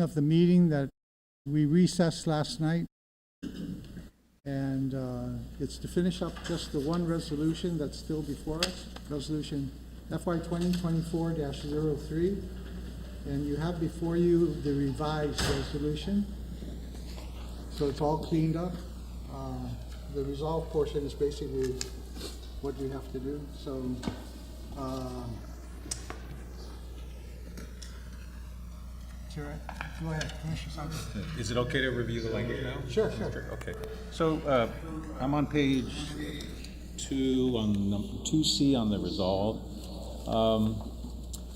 of the meeting that we recessed last night. And it's to finish up just the one resolution that's still before us, resolution FY 2024-03. And you have before you the revised resolution. So it's all cleaned up. The resolve portion is basically what we have to do. So Chair, go ahead, Commissioner Sanchez. Is it okay to review the language now? Sure, sure. Okay. So I'm on page 2 on 2C on the resolve.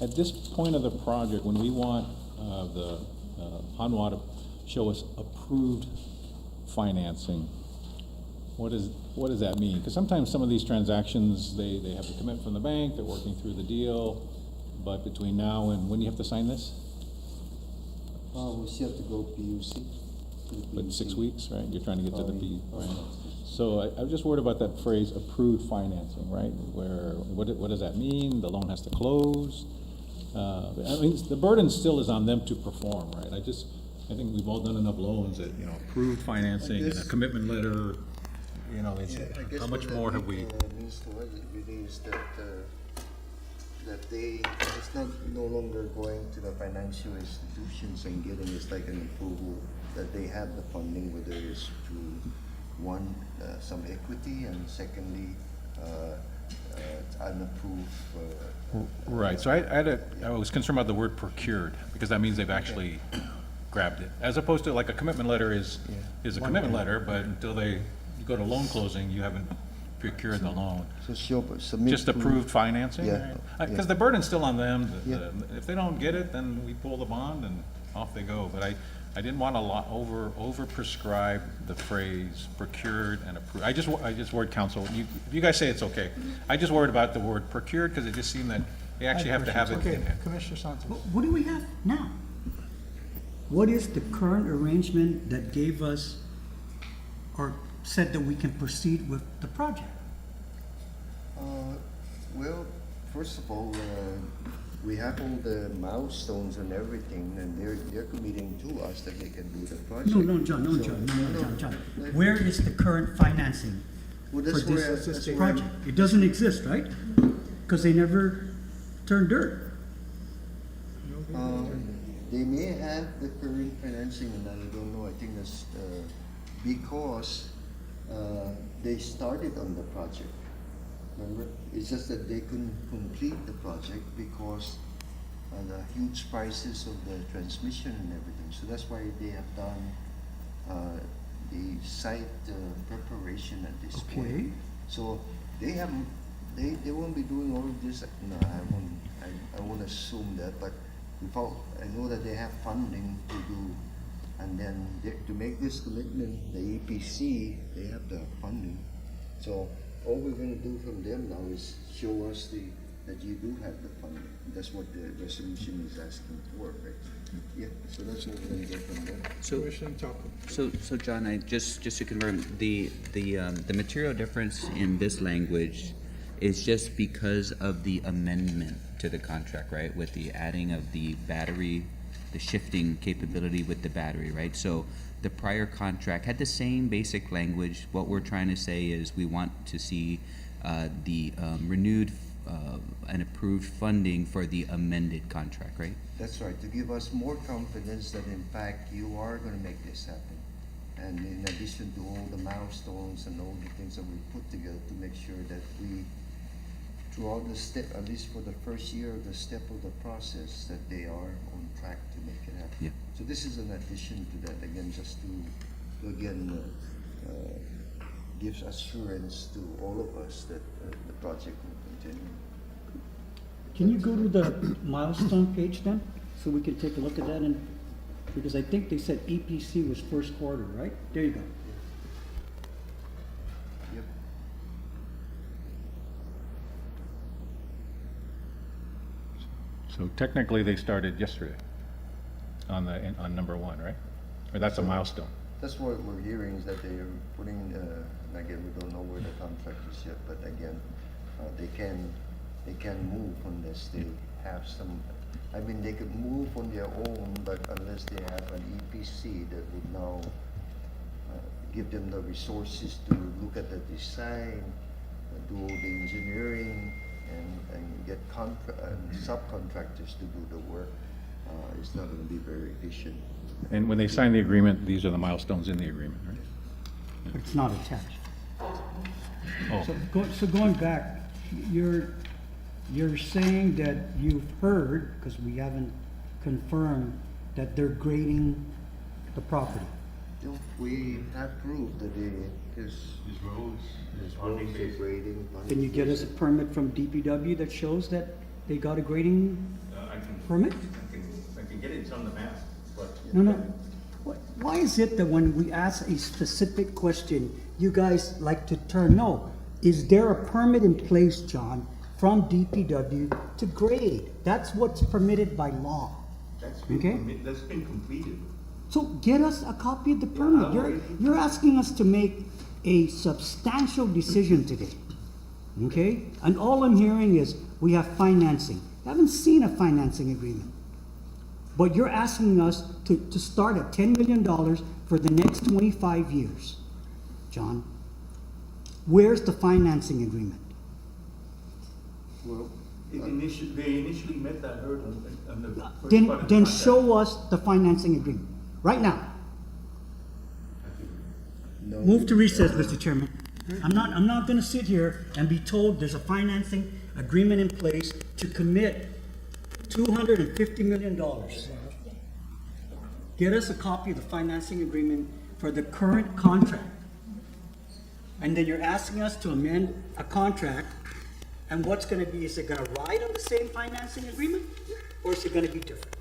At this point of the project, when we want the Hanwha to show us approved financing, what does that mean? Because sometimes some of these transactions, they have a commitment from the bank, they're working through the deal, but between now and when do you have to sign this? We still have to go PUC. But 6 weeks, right? You're trying to get to the P, right? So I'm just worried about that phrase, approved financing, right? What does that mean? The loan has to close? I mean, the burden still is on them to perform, right? I think we've all done enough loans that, approved financing and a commitment letter, how much more have we? Means to us, it really is that it's not no longer going to the financial institutions and getting it's like an approval that they have the funding, whether it's through one some equity, and secondly unapproved. Right. So I was concerned about the word procured, because that means they've actually grabbed it, as opposed to like a commitment letter is a commitment letter, but until you go to loan closing, you haven't procured the loan. So submit Just approved financing? Yeah. Because the burden's still on them. Yeah. If they don't get it, then we pull the bond and off they go. But I didn't want to over prescribe the phrase procured and approved. I just worried, counsel, if you guys say it's okay. I just worried about the word procured, because it just seemed that they actually have to have it Okay, in there. Commissioner Sanchez. What do we have now? What is the current arrangement that gave us or said that we can proceed with the project? Well, first of all, we have all the milestones and everything, and they're committing to us that they can do the project. No, John. Where is the current financing Well, for that's where, this project? It doesn't exist, right? Because they never turned dirt. They may have the current financing, and I don't know. I think that's because they started on the project. Remember, it's just that they couldn't complete the project because the huge prices of the transmission and everything. So that's why they have done the site preparation at this point. So they won't be doing all of this. No, I won't assume that, but I know that they have funding to do, and then to make this commitment, the EPC, they have the funding. So all we're going to do from them now is show us that you do have the funding. That's what the resolution is asking for, right? Yeah. So that's what we're going to get from them. So John, just to confirm, the material difference in this language is just because of the amendment to the contract, right? With the adding of the battery, the shifting capability with the battery, right? So the prior contract had the same basic language. What we're trying to say is we want to see the renewed and approved funding for the amended contract, right? That's right, to give us more confidence that in fact you are going to make this happen. And in addition to all the milestones and all the things that we put together to make sure that we, throughout the step, at least for the first year of the step of the process, that they are on track to make it happen. Yeah. So this is an addition to that, again, just to again, gives assurance to all of us that the project will continue. Can you go to the milestone page then, so we can take a look at that? And because I think they said EPC was first quarter, right? There you go. Yep. So technically, they started yesterday on number 1, right? Or that's a milestone. That's what we're hearing, is that they are putting, and again, we don't know where the contract is yet, but again, they can move on this. They have some I mean, they could move on their own, but unless they have an EPC that would now give them the resources to look at the design, do all the engineering, and get subcontractors to do the work, it's not going to be very efficient. And when they sign the agreement, these are the milestones in the agreement, right? But it's not attached. Oh, So going back, you're saying that you've heard, because we haven't confirmed, that they're grading the property. We have proof that his roads are grading. Can you get us a permit from DPW that shows that they got a grading permit? I can get it on the map, but. No. Why is it that when we ask a specific question, you guys like to turn no? Is there a permit in place, John, from DPW to grade? That's what's permitted by law. That's Okay. that's been completed. So get us a copy of the permit. You're asking us to make a substantial decision today, okay? And all I'm hearing is we have financing. I haven't seen a financing agreement. But you're asking us to start at $10 million for the next 25 years. John, where's the financing agreement? Well, They initially met that hurdle on the first part of Then the contract. show us the financing agreement, right now. no. Move to recess, Mr. Chairman. I'm not gonna sit here and be told there's a financing agreement in place to commit $250 million. Get us a copy of the financing agreement for the current contract. And then you're asking us to amend a contract, and what's gonna be, is it gonna ride on the same financing agreement? Or is it gonna be different?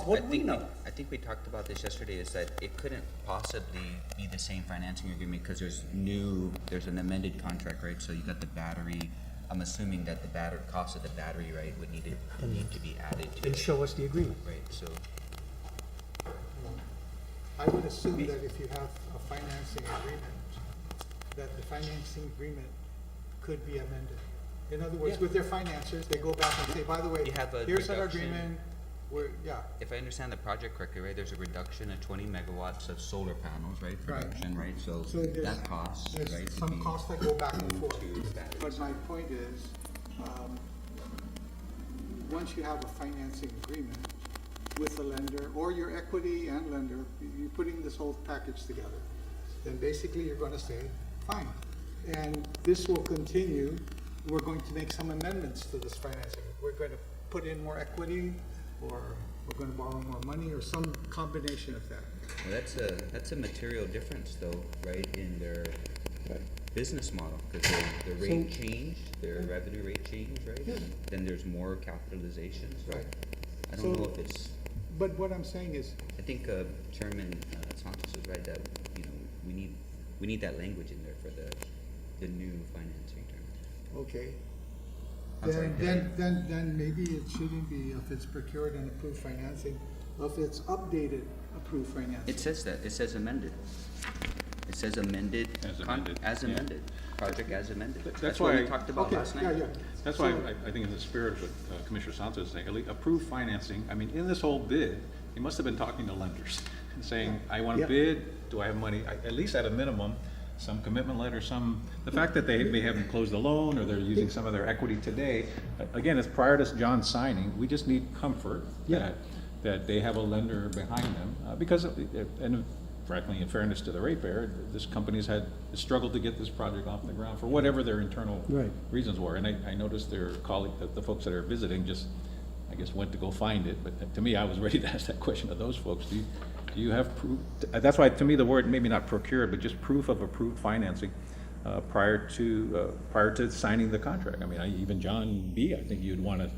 What do we know? I think we talked about this yesterday, is that it couldn't possibly be the same financing agreement because there's an amended contract, right? So you got the battery, I'm assuming that the cost of the battery, right, would need to be added to Then it, show us the agreement. right? So, I would assume that if you have a financing agreement, that the financing agreement could be amended. In other words, Yeah. with their financiers, they go back and say, by the way, You have a here's our reduction. agreement, yeah. if I understand the project correctly, right, there's a reduction of 20 megawatts of solar panels, right, Right. production, right? So So there's- that cost, right? There's to some be costs that go back and forth. moved to batteries. But my point is, once you have a financing agreement with a lender, or your equity and lender, you're putting this whole package together, then basically you're gonna say, fine. And this will continue, we're going to make some amendments to this financing. We're going to put in more equity, or we're gonna borrow more money, or some combination of that. Well, that's a material difference though, right, in their business model, because their rate changed, their revenue rate changed, right? Yeah. Then there's more capitalization, so Right. I don't So- know if it's, But what I'm saying is, I think Chairman Santos is right that, we need that language in there for the new financing term. okay. I'm sorry, Then maybe it shouldn't be if it's procured and approved financing, if it's updated approved financing. It says that, it says amended. It says amended. As amended, As yeah. amended, project as amended. That's what why we talked about Okay, last night. yeah. That's why I think in the spirit of what Commissioner Santos is saying, at least approved financing, I mean, in this whole bid, he must have been talking to lenders and saying, I want to Yeah. bid, do I have money? At least at a minimum, some commitment letter, the fact that they may haven't closed the loan or they're using some of their equity today, again, it's prior to John signing, we just need comfort Yeah. that they have a lender behind them, because, and frankly, in fairness to the ratepayer, this company's had struggled to get this project off the ground for whatever their internal Right. reasons were. And I noticed their colleague, the folks that are visiting, just, I guess, went to go find it. But to me, I was ready to ask that question of those folks. Do you have proof? That's why, to me, the word maybe not procured, but just proof of approved financing prior to signing the contract. I mean, even John B., I think you'd want to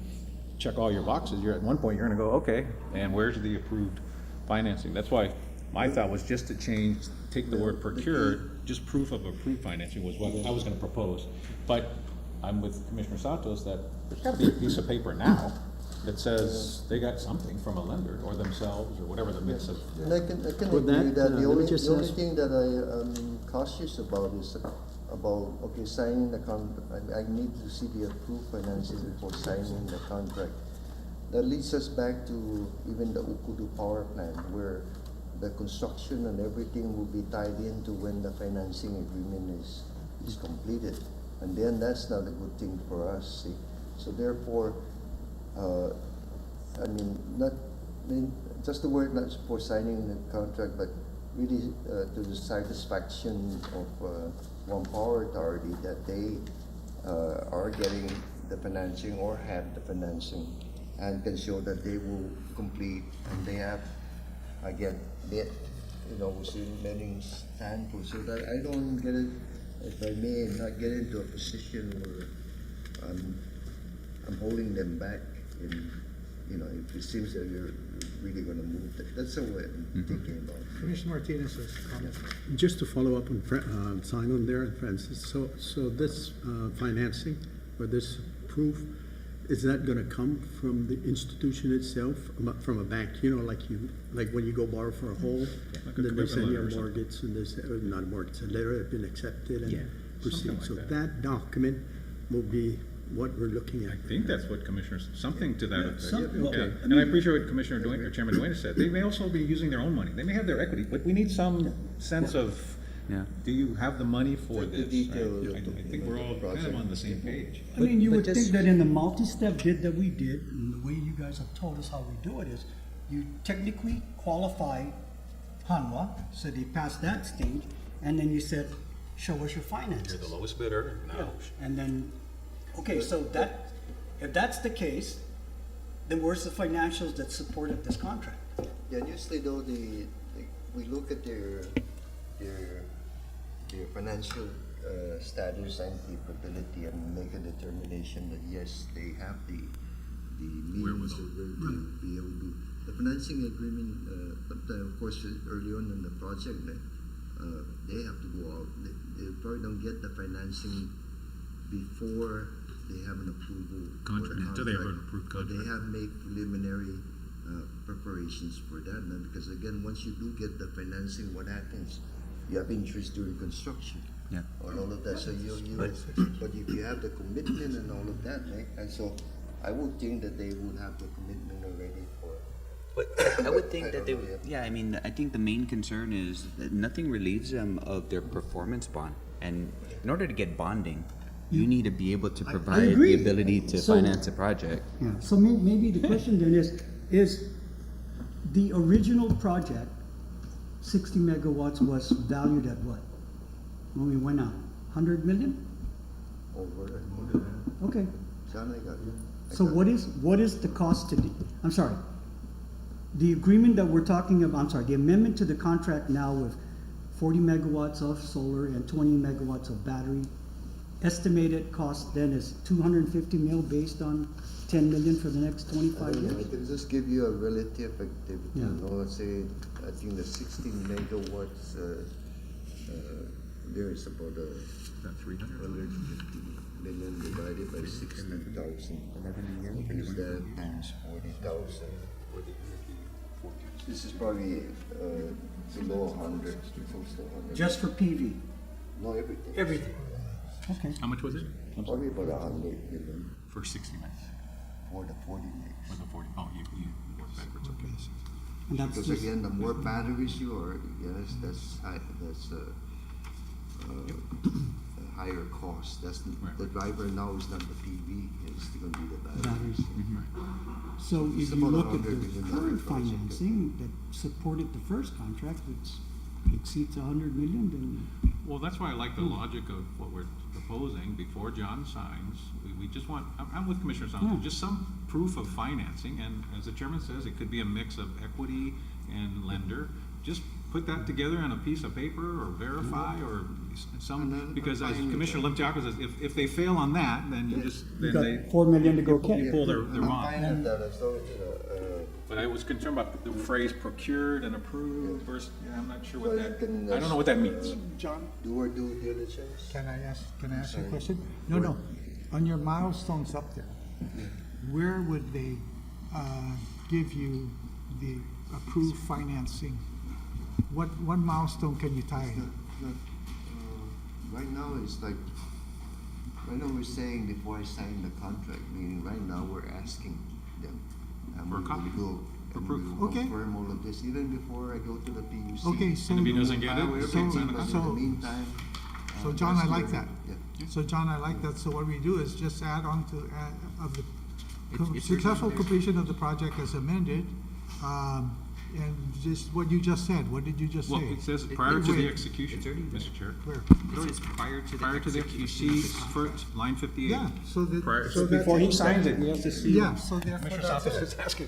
check all your boxes. At one point, you're going to go, okay, and where's the approved financing? That's why my thought was just to take the word procured, just proof of approved financing was what I was gonna propose. But I'm with Commissioner Santos that there's gotta be a piece of paper now that says they got something from a lender or themselves or whatever the mix of. And I can With agree that, that let the me only just ask- thing that I am cautious about is about, okay, signing the contract. I need to see the approved financing before signing the contract. that leads us back to even the Ukudu power plant, where the construction and everything will be tied into when the financing agreement is completed. And then that's not a good thing for us, see? So therefore, just the word not for signing the contract, but really to the satisfaction of Guam Power Authority that they are getting the financing or have the financing and can show that they will complete and they have, again, met, within many standpoints, so that I don't get it, if I may, not get into a position where I'm holding them back in, if it seems that you're really gonna move, that's the way I'm thinking about it. Commissioner Martinez has a comment. Just to follow up on Simon there, Francis, so this financing, or this proof, is that gonna come from the institution itself, from a bank, like when you go borrow for a home? Like a Then they send you commitment a letter or mortgage, and they say, not a mortgage, a letter has been accepted Yeah, and something proceed. So like that. that document will be what we're looking at. I think that's what Commissioners, something to that effect. well, Yeah. I And I appreciate what Commissioner Duane, or Chairman Duane said. They may also be using their own money. They may have their equity, but we need some sense of, Yeah. do you have the money for The this? detail right? of I think we're all kind of on the same page. I mean, you but would just- think that in the multi-step bid that we did, and the way you guys have told us how we do it is, you technically qualify Hanwha, so they passed that stage, and then you said, show us your finances. You're the lowest bidder, Yeah, and then, okay, so that, if that's the case, then where's the financials that supported this contract? Yeah, usually though, we look at their financial status and capability and make a determination that yes, they have the means to be able to. The financing agreement, but of course, early on in the project, they have to go out. They probably don't get the financing before they have an approval. Contract, until they have an approved But contract. they have made preliminary preparations for that, no? Because again, once you do get the financing, what happens? You have interest during construction. Yeah. On all of that, so but if you have the commitment and all of that, right? And so I would think that they would have the commitment already for. But I would think I that don't know, yeah, I mean, I think the main concern is that nothing relieves them of their performance bond. And in order to get bonding, you need to be able to provide the agree. ability to So- finance a project. Yeah, so maybe the question then is the original project, 60 megawatts was valued at what? When we went out, 100 million? Over. Okay, John, I got you. so what is the cost to I'm sorry, the agreement that we're talking about, I'm sorry, the amendment to the contract now with 40 megawatts of solar and 20 megawatts of battery, estimated cost then is 250 mil based on 10 million for the next 25 I years? can just give you a relative activity. Yeah. Let's say, I think the 16 megawatts, there is about About 300. 150 million divided by 60,000. Is that times 40,000? This is probably below 100, close to 100. Just for PV? No, everything. Everything. Okay. How much was it? Probably about 100 million For 60 minutes. for the 40 megs. For the 40, oh, you work backwards, okay. And that's Because just, again, the more batteries you are, yes, that's high, that's a higher cost. That's Right. the driver now is not the PV, it's going to be the batteries. batteries. So It's if you about look at $100 the million current project. financing that supported the first contract, which exceeds 100 million, then Well, that's why I like the logic of what we're proposing before John signs. We just want, I'm with Commissioner Sanchez, Yeah. just some proof of financing, and as the chairman says, it could be a mix of equity and lender. Just put that together on a piece of paper or verify or some, because as fine with Commissioner that. Limchaka says, if they fail on that, then you just, you then got they. 4 million to go You get. pull their I'm bond. fine with that, as long as, But I was concerned about the phrase procured and approved versus, yeah, I'm not sure what Well, that, you can, I don't know what that means. John, do our due diligence. can I ask you a Sorry. question? No. On your milestones up there, where would they give you the approved financing? What milestone can you tie in? Right now, it's like, right now we're saying before I sign the contract, meaning right now we're asking them, I'm For a going copy. to go For and proof. we'll Okay. confirm all of this even before I go to the PUC. Okay, so. And if he doesn't get it, File we everything, can sign but it. in the meantime. So John, I that's like where- that. Yeah. So John, I like that. So what we do is just add on to, of the It's successful really- completion of the project as amended, and just what you just said. What did you just Well, say? it says prior to the Wait. execution, It's already there. Mr. Chair. Where? It says prior to the Prior to the, you see, first, line 58. Yeah, so that. Prior, so that's- before he signs it, we have to see. Yeah, so therefore Commissioner that's Santos it. is asking.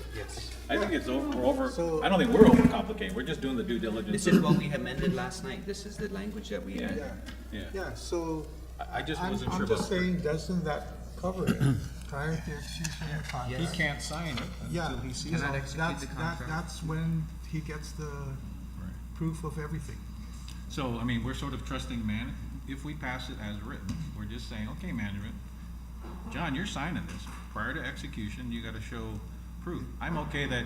I think it's over, So- I don't think we're overcomplicating, we're just doing the due diligence. This is what we amended last night. This is the language that we Yeah. added. Yeah, Yeah, so. I just I'm- wasn't sure I'm just about. saying, doesn't that cover it prior to execution of the contract? He can't sign it Yeah, until he sees Cannot it. execute that's, the that, contract. that's when he gets the proof of everything. So, I mean, we're sort of trusting if we pass it as written, we're just saying, okay, management, John, you're signing this. Prior to execution, you gotta show proof. I'm okay that,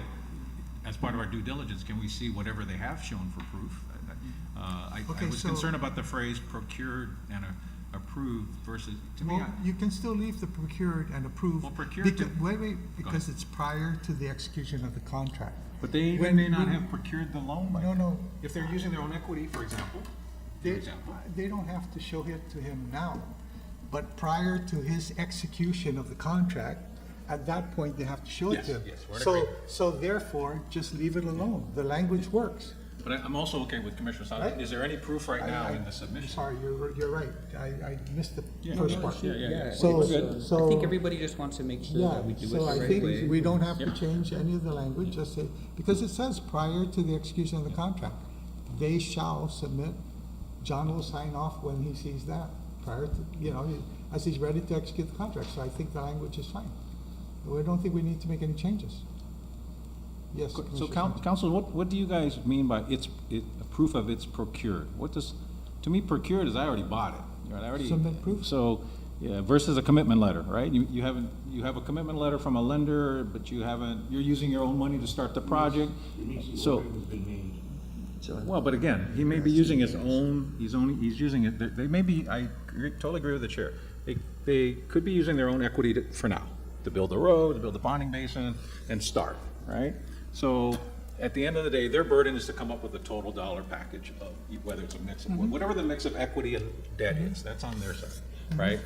as part of our due diligence, can we see whatever they have shown for proof? I Okay, was so- concerned about the phrase procured and approved versus, to me, Well, you can still leave the procured and approved. Well, procured Because, to- wait, because it's prior to the execution of the contract. but they When- may not when- have procured the loan by No, then. no, If they're using their own equity, for example, they don't have to show it to him now. But prior to his execution of the contract, at that point, they have to show it Yes, to him. yes, we're in So, agreement. so therefore, just leave it alone. The language works. But I'm also okay with Commissioner Santos. Right. Is there any proof right now in the I'm submission? sorry, you're right. I missed the Yeah, first no, part. yeah. So, We're good. so. I think everybody just wants to make sure Yeah, that we do it so the I right think way. we don't have to Yep. change any of the language, just say, because it says prior to the execution of the contract, they shall submit, John will sign off when he sees that, prior to, as he's ready to execute the contract, so I think the language is fine. We don't think we need to make any changes. Yes, So, Commissioner Santos. Council, what do you guys mean by proof of it's procured? To me, procured is I already bought it, right? I already. Submit proof. So, yeah, versus a commitment letter, right? You have a commitment letter from a lender, but you're using your own money to start the project. So, well, but again, he may be using his own, he's using it, they may be, totally agree with the chair. They could be using their own equity for now, to build the road, to build the bonding basin, and start, right? So, at the end of the day, their burden is to come up with a total dollar package of, whether it's a mix of, whatever the mix of equity and debt is, that's on their side, right?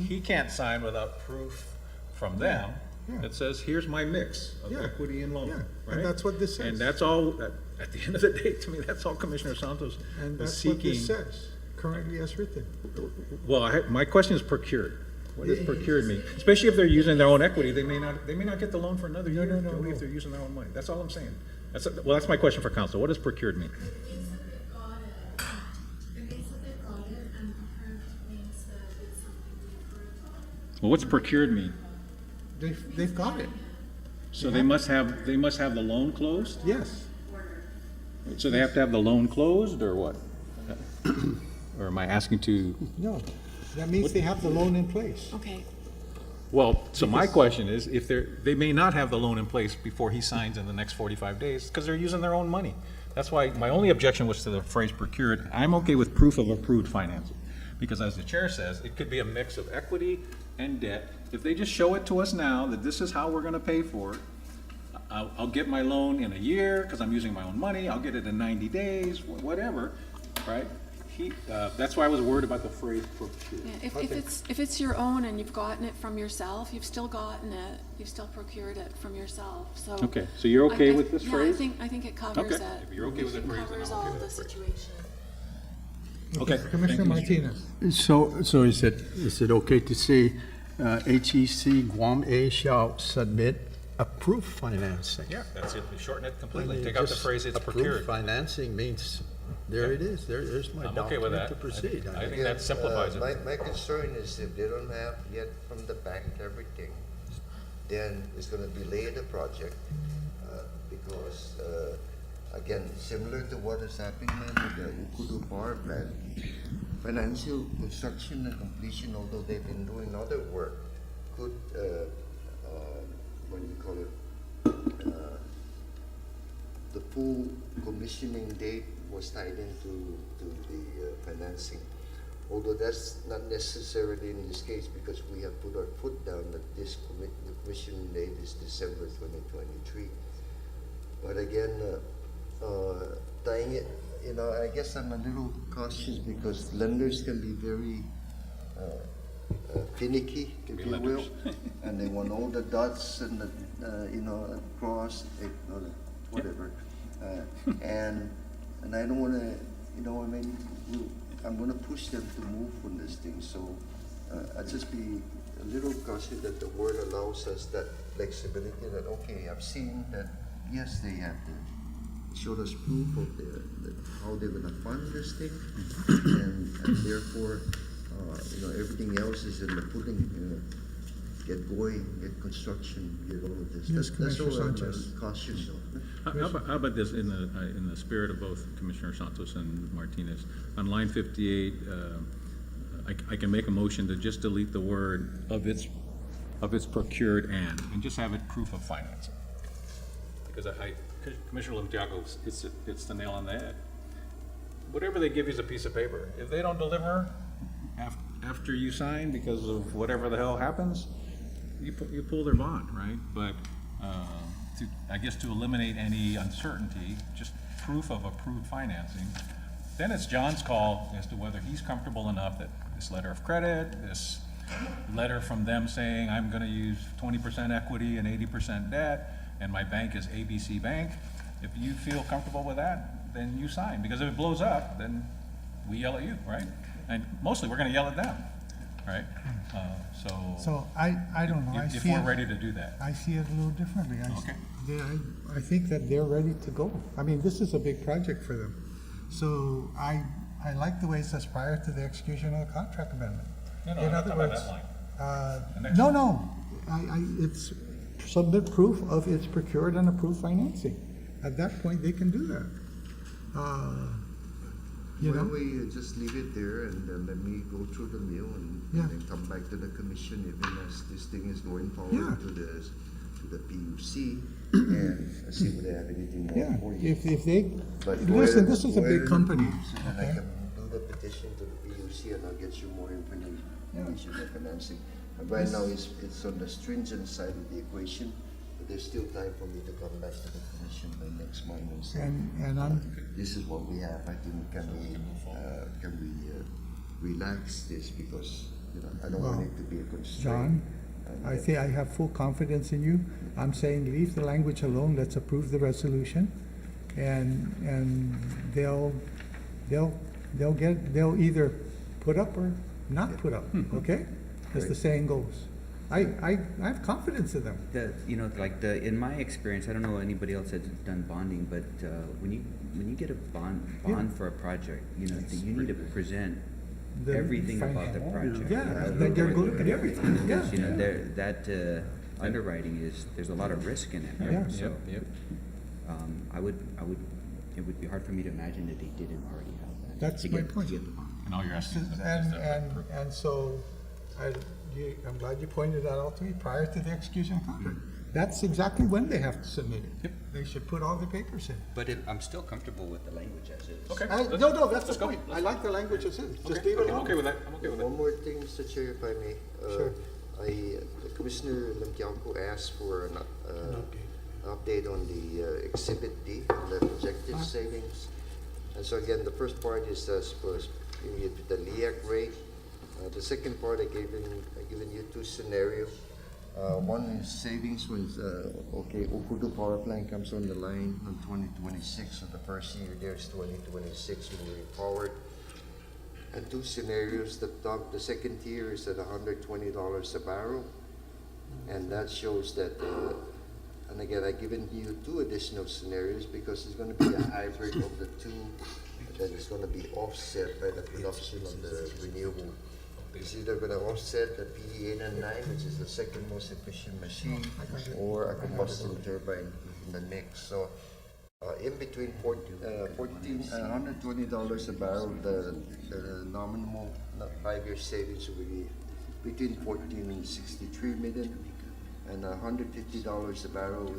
He can't sign without proof from them Yeah. that says, here's my mix of Yeah. equity and loan, Yeah, right? and that's what this says. And that's all, at the end of the day, to me, that's all Commissioner Santos And is that's what seeking. this says, currently as written. Well, my question is procured. What does procured mean? Especially if they're using their own equity, they may not get the loan for another year, no, Joey, no. if they're using their own money. That's all I'm saying. That's my question for council. What does procured mean? Well, what's procured mean? They've got it, So they must have the loan closed? yes. So they have to have the loan closed, or what? Or am I asking to? No, that means they have the loan in place. Okay, Well, so my question is, if they may not have the loan in place before he signs in the next 45 days, because they're using their own money. That's why my only objection was to the phrase procured. I'm okay with proof of approved financing, because as the chair says, it could be a mix of equity and debt. If they just show it to us now, that this is how we're gonna pay for it, I'll get my loan in a year, because I'm using my own money, I'll get it in 90 days, whatever, right? That's why I was worried about the phrase procured. yeah, if it's your own and you've gotten it from yourself, you've still gotten it, you've still procured it from yourself, so. Okay, so you're okay with this phrase? Yeah, I think it covers Okay, it. if you're okay with the phrase, then Covers I'm okay all with the that phrase. situation. Okay. Commissioner Martinez. So is it okay to say, HEC Guam A shall submit approved financing? Yeah, that's it, we shorten it I completely, mean, take out the just phrase it's approved procured. financing means, there it is, there's my I'm okay with document that. to proceed. I think that simplifies it. My concern is if they don't have yet from the bank everything, then it's gonna delay the project, because, again, similar to what is happening with the Ukudu power plant, financial construction and completion, although they've been doing other work, could, what do you call it? The full commissioning date was tied into the financing. although that's not necessarily in this case because we have put our foot down that this the commission date is December 2023. But again, tying it, I guess I'm a little cautious because lenders can be very finicky, if you will, and they want all the dots and the cross, whatever, and I don't want to, I'm going to push them to move on this thing. So I just be a little cautious that the word allows us that flexibility. That okay, I've seen that. Yes, they have showed us proof of how they're going to fund this thing, and therefore, everything else is in the pudding. Get going, get construction, get all of this. Yes, That's all Commissioner I'm Sanchez. cautious of. How about this, in the spirit of both Commissioner Santos and Martinez? On line 58, I can make a motion to just delete the word of its procured and just have it proof of financing. Because Commissioner Lumtiaco, it's the nail on the head. Whatever they give you is a piece of paper. If they don't deliver after you sign because of whatever the hell happens, you pull their bond, right? But I guess to eliminate any uncertainty, just proof of approved financing, then it's John's call as to whether he's comfortable enough that this letter of credit, this letter from them saying I'm going to use 20% equity and 80% debt, and my bank is ABC Bank. If you feel comfortable with that, then you sign. Because if it blows up, then we yell at you, right? And mostly we're going to yell at them, right? So I don't know. If we're ready to do that. I see it a little differently. Okay. I think that they're ready to go. I mean, this is a big project for them. So I like the way it says prior to the execution of the contract amendment. No, In I'm other talking about words, that line. The next no, one. no, it's submit proof of its procured and approved financing. At that point, they can do that. Why don't we just leave it there and let me go through the mill and Yeah. then come back to the commission even as this thing is going forward Yeah. to the PUC and see if they have anything more Yeah, for you. if they, But listen, this is a where big company, So then I okay? can do the petition to the PUC and I'll get you more information on financing. And right now it's on the stringent side of the equation, but there's still time for me to come back to the commission by next month and say, And I'm, this is what we have. I think can we relax this because I don't want Well, it to be a constraint. John, I think I have full confidence in you. I'm saying leave the language alone, let's approve the resolution. And they'll either put up or not put up, okay? As the saying goes. I have confidence in them. In my experience, I don't know anybody else that's done bonding, but when you get a bond for a project, you need to present The everything about the project. Yeah, that they're going to look at everything, yeah. Because, that underwriting there's a lot of risk in it, right? Yeah. So, it would be hard for me to imagine that they didn't already have that. That's to my get- point. To get the bond. And all you're asking is And so, I'm glad you pointed that out to me prior to the execution of contract. That's exactly when they have to submit it. Yep. They should put all the papers in. But I'm still comfortable with the language as is. Okay. No, that's let's the go. point. I like the language as is. Just Okay, leave it I'm alone. okay with that. I'm okay with that. One more thing, Mr. Chair, if I may. Sure. Commissioner Limtianco asked for an update on the Exhibit D, on the projected savings. And so again, the first part is supposed the LEAC rate. The second part, I've given you two scenarios. One is savings when Okudu Power Plant comes on the line in 2026, so the first year there's 2026 moving forward. And two scenarios, the second tier is at $120 a barrel, and that shows that, and again, I've given you two additional scenarios because it's going to be a hybrid of the two that is going to be offset by the production of the renewable. It's either going to offset the PD809, which is the second most efficient machine, or a combustion turbine in the mix. So in between $120 a barrel, the nominal 5-year savings will be between 14 and 63 million. and $150 a barrel will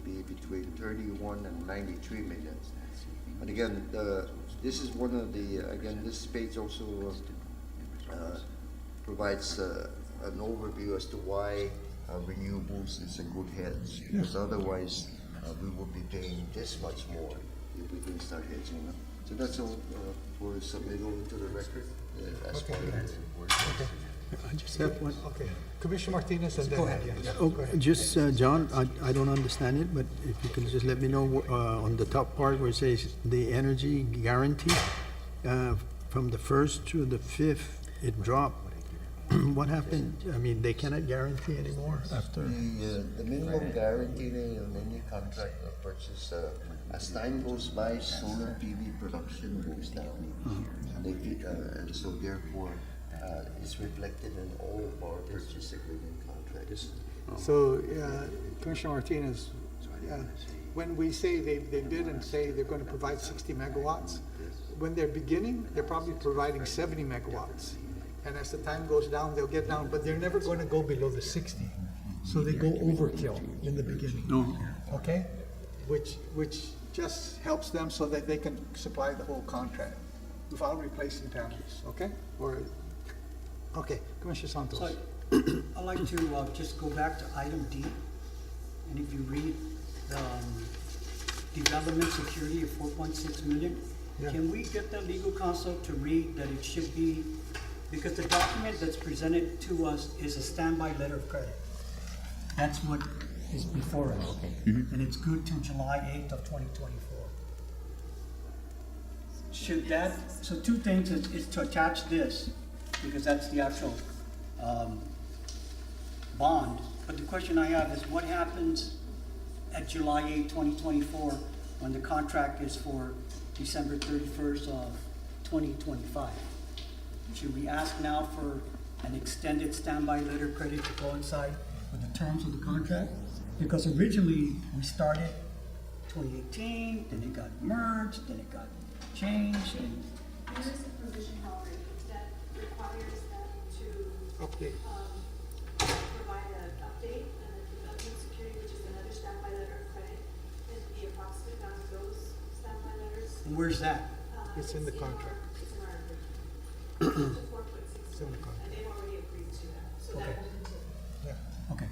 be between 31 and 93 million. And again, this is one of the, again, this page also provides an overview as to why renewables is a good hedge. Because otherwise, we will be paying this much more if we can start hedging. So that's all for submittal to the record as part of the report. I just have one. Okay, Commissioner Martinez and then. Go ahead, yeah. Oh, just, John, I don't understand it, but if you can just let me know, on the top part where it says the energy guarantee, from the 1st to the 5th, it dropped. What happened? I mean, they cannot guarantee anymore after? The minimum guarantee on any contract of purchase, as time goes by, solar PV production goes down. And so therefore, it's reflected in all of our purchase agreement contracts. So, Commissioner Martinez, when we say they bid and say they're going to provide 60 megawatts, when they're beginning, they're probably providing 70 megawatts. And as the time goes down, they'll get down, but they're never going to go below the 60. So they go overkill in the beginning. No. Okay? Which just helps them so that they can supply the whole contract without replacing panels, okay? Okay, Commissioner Santos. So I'd like to just go back to item D, and if you read development security of 4.6 million, Yeah. can we get the legal counsel to read that it should be, because the document that's presented to us is a standby letter of credit. That's what is before us, and it's good till July 8th of 2024. Should that, so two things is to attach this, because that's the actual bond. But the question I have is what happens at July 8, 2024, when the contract is for December 31st of 2025? Should we ask now for an extended standby letter of credit to coincide with the terms of the contract? Because originally we started 2018, then it got merged, then it got changed, and There is a provision already that requires them to Update. provide an update and a development security, which is another standby letter of credit, and the approximate amount of those standby letters. where's that? It's in the contract. It's in our agreement. It's 4.6. It's in the contract. And they've already agreed to that, so that Okay. will continue. Yeah. Okay,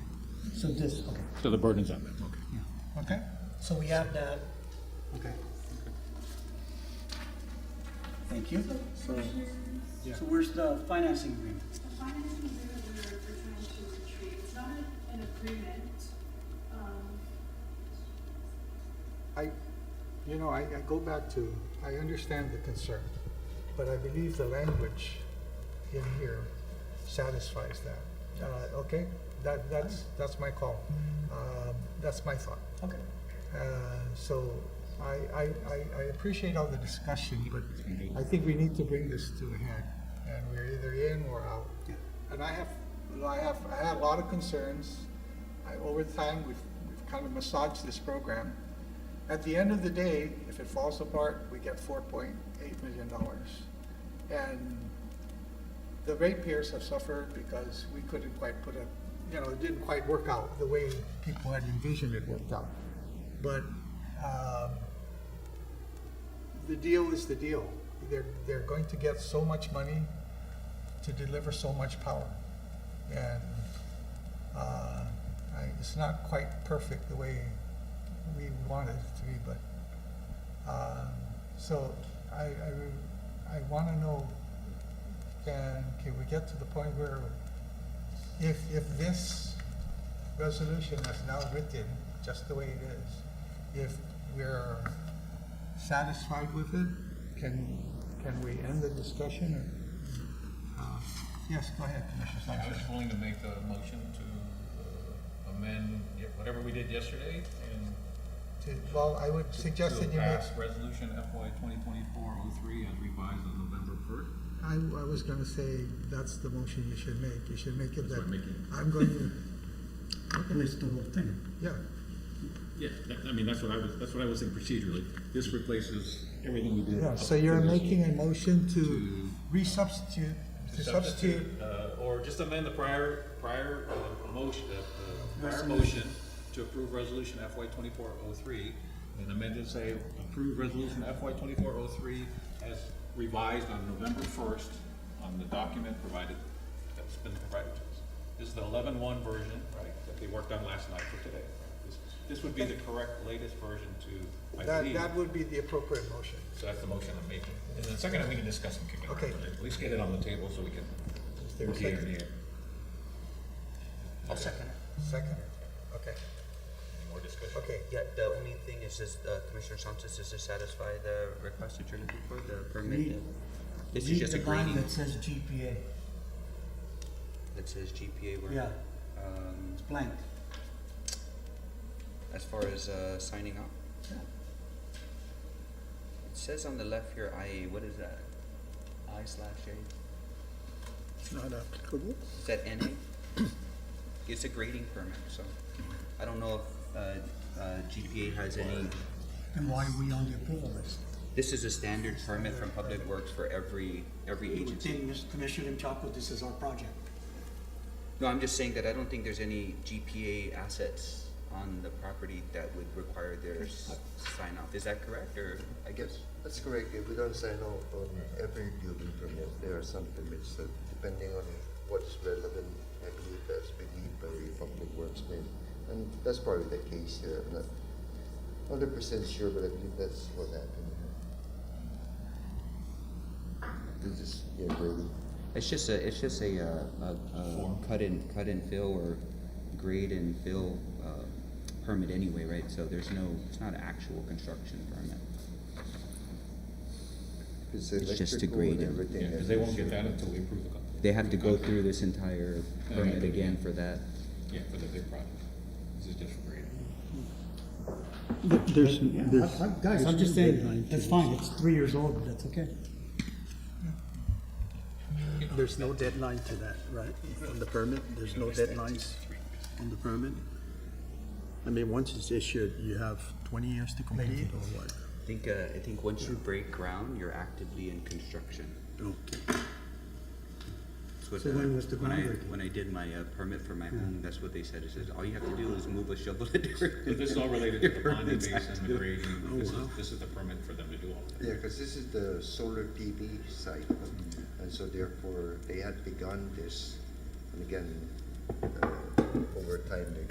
so this, okay, So the burden's on them, okay. yeah. Okay? So we have that, okay. Thank you. Yeah. So where's the financing agreement? The financing agreement we're trying to retrieve, it's not an agreement. I go back to, I understand the concern, but I believe the language in here satisfies that. Okay? That's my call. That's my thought. Okay. So I appreciate all the discussion, but I think we need to bring this to a head, and we're either in or out. Yeah. And I had a lot of concerns. Over time, we've kind of massaged this program. At the end of the day, if it falls apart, we get $4.8 million. And the ratepayers have suffered because we couldn't quite it didn't quite work out the way people had envisioned it worked out. But the deal is the deal. They're going to get so much money to deliver so much power. And it's not quite perfect the way we wanted it to be, but so I want to know, can we get to the point where if this resolution is now written just the way it is, if we're satisfied with it, can we end the discussion? Or, yes, go ahead, Commissioner I Sanchez. was willing to make a motion to amend whatever we did yesterday and Well, I would suggest that you make, pass resolution FY 2024-03 as revised on November 1st. I was gonna say, that's the motion you should make. You should make it That's that, what I'm making. I'm going to, List the whole thing. yeah. Yeah, that's what I was saying procedurally. This replaces everything we did. Yeah, so you're making a motion to resubstitute To substitute. Or just amend the prior motion, prior motion to approve resolution FY 2403, and amend it, say, approve resolution FY 2403 as revised on November 1st on the document that's been provided to us. This is the 11.1 version, right, that they worked on last night for today. This would be the correct latest version to, I believe. That would be the appropriate motion. So that's the motion I'm making. And then second, we can discuss and kick it around. Okay. At least get it on the table so we can. there a look here second? and here. I'll second it. Second, okay, Any more discussion? Okay, yeah, the only thing is just, Commissioner Sanchez, is to satisfy the request that you're looking for, the permit? This is just a grading. that says GPA. That says GPA where? Yeah, it's blank. As far as, signing up? Yeah. It says on the left here, IA, what is that? I/A? It's not applicable. Is that NA? It's a grading permit, so I don't know if GPA has any. And why are we on the approval list? This is a standard permit from Public Works for every agency. Mr. Commissioner Chaco, this is our project. No, I'm just saying that I don't think there's any GPA assets on the property that would require their sign off. Is that correct, or I guess? That's correct. If we don't sign off on every building permit, there are some permits that, depending on what's relevant, I believe that's believed by Public Works may. And that's probably the case here. I'm not 100% sure, but I believe that's what happened. This is, yeah, grading. It's just a cut and fill or grade and fill permit anyway, right? So it's not an actual construction permit. It's just to electrical grade and it. everything. Yeah, because they won't get that until we approve the contract. They have to go through this entire permit again for that. Yeah, for the big project. This is just for grading. Guys, I'm just saying, that's fine, it's 3 years old, but that's okay. There's no deadline to that, right? On the permit, there's no deadlines on the permit? I mean, once it's issued, you have 20 years to complete or what? I think once you break ground, you're actively in construction. Okay. That's what, So when was the groundbreaking? when I did my permit for my home, that's what they said. It says all you have to do is move a shovel a different. But this is all related to the ponding basin, the grading. Oh, This wow. is the permit for them to do all of that. Yeah, because this is the solar PV site, and so therefore they had begun this, and again, over time they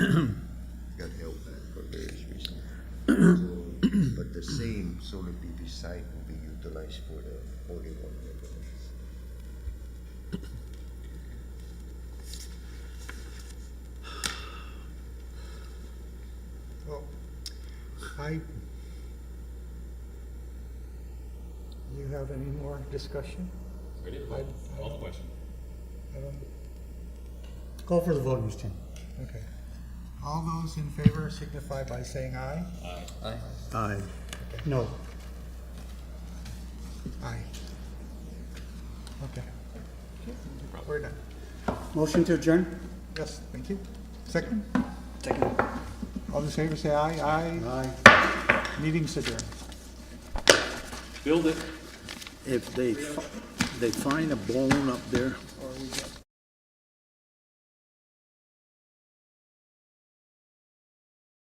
got held back for various reasons. But the same solar PV site will be utilized for the 41 megawatts. well, you have any more discussion? Ready to I- vote? Call the question. I don't, Call for the vote, Mr. Chairman. okay. All those in favor signify by saying aye. Aye. Aye. No. Aye. Okay. We're done. Motion to adjourn? Yes, thank you. Second? Second. All those in favor say aye. Aye. Aye. Meeting's adjourned. Build it. If they find a bone up there, Or we get